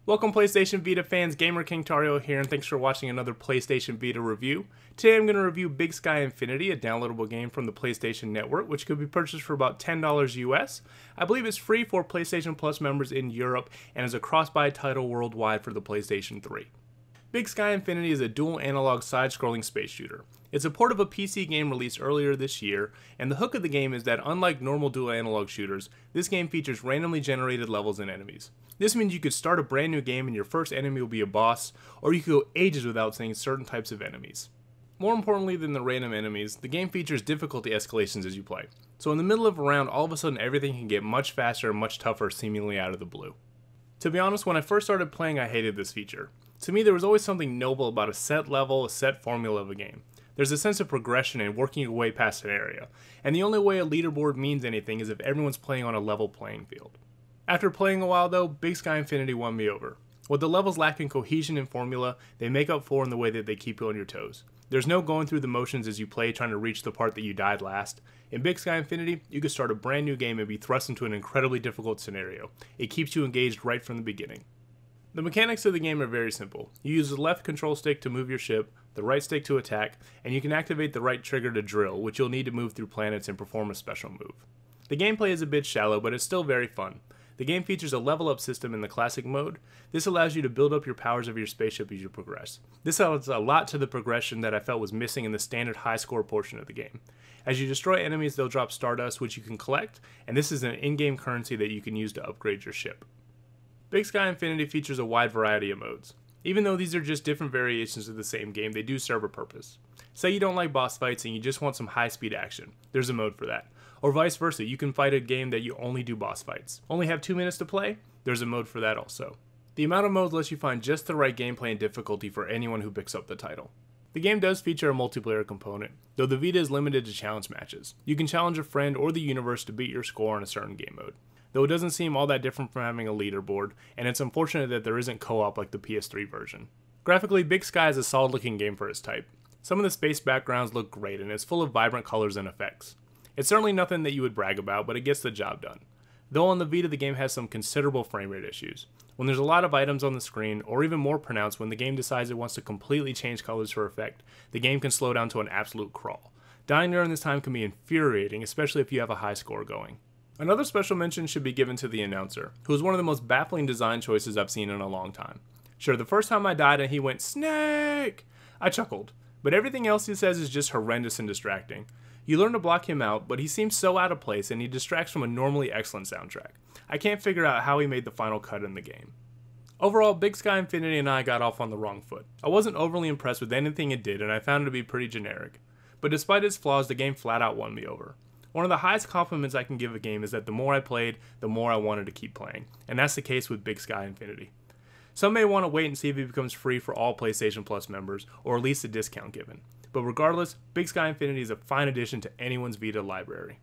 Welcome PlayStation Vita fans, Gamer King Tario here, and thanks for watching another PlayStation Vita review. Today I'm going to review Big Sky Infinity, a downloadable game from the PlayStation Network, which could be purchased for about $10 US. I believe it's free for PlayStation Plus members in Europe, and is a cross-buy title worldwide for the PlayStation 3. Big Sky Infinity is a dual analog side-scrolling space shooter. It's a port of a PC game released earlier this year, and the hook of the game is that unlike normal dual analog shooters, this game features randomly generated levels and enemies. This means you could start a brand new game and your first enemy will be a boss, or you could go ages without seeing certain types of enemies. More importantly than the random enemies, the game features difficulty escalations as you play. So in the middle of a round, all of a sudden everything can get much faster and much tougher seemingly out of the blue. To be honest, when I first started playing, I hated this feature. To me, there was always something noble about a set level, a set formula of a game. There's a sense of progression and working your way past an area, and the only way a leaderboard means anything is if everyone's playing on a level playing field. After playing a while though, Big Sky Infinity won me over. What the levels lack in cohesion and formula, they make up for in the way that they keep you on your toes. There's no going through the motions as you play trying to reach the part that you died last. In Big Sky Infinity, you can start a brand new game and be thrust into an incredibly difficult scenario. It keeps you engaged right from the beginning. The mechanics of the game are very simple. You use the left control stick to move your ship, the right stick to attack, and you can activate the right trigger to drill, which you'll need to move through planets and perform a special move. The gameplay is a bit shallow, but it's still very fun. The game features a level up system in the classic mode. This allows you to build up your powers of your spaceship as you progress. This adds a lot to the progression that I felt was missing in the standard high score portion of the game. As you destroy enemies, they'll drop stardust, which you can collect, and this is an in-game currency that you can use to upgrade your ship. Big Sky Infinity features a wide variety of modes. Even though these are just different variations of the same game, they do serve a purpose. Say you don't like boss fights and you just want some high-speed action. There's a mode for that. Or vice versa, you can fight a game that you only do boss fights. Only have 2 minutes to play? There's a mode for that also. The amount of modes lets you find just the right gameplay and difficulty for anyone who picks up the title. The game does feature a multiplayer component, though the Vita is limited to challenge matches. You can challenge a friend or the universe to beat your score on a certain game mode. Though it doesn't seem all that different from having a leaderboard, and it's unfortunate that there isn't co-op like the PS3 version. Graphically, Big Sky is a solid looking game for its type. Some of the space backgrounds look great and it's full of vibrant colors and effects. It's certainly nothing that you would brag about, but it gets the job done. Though on the Vita the game has some considerable frame rate issues. When there's a lot of items on the screen, or even more pronounced when the game decides it wants to completely change colors for effect, the game can slow down to an absolute crawl. Dying during this time can be infuriating, especially if you have a high score going. Another special mention should be given to the announcer, who is one of the most baffling design choices I've seen in a long time. Sure, the first time I died and he went, "Snake!" I chuckled, but everything else he says is just horrendous and distracting. You learn to block him out, but he seems so out of place and he distracts from a normally excellent soundtrack. I can't figure out how he made the final cut in the game. Overall, Big Sky Infinity and I got off on the wrong foot. I wasn't overly impressed with anything it did and I found it to be pretty generic. But despite its flaws, the game flat out won me over. One of the highest compliments I can give a game is that the more I played, the more I wanted to keep playing, and that's the case with Big Sky Infinity. Some may want to wait and see if it becomes free for all PlayStation Plus members, or at least a discount given. But regardless, Big Sky Infinity is a fine addition to anyone's Vita library.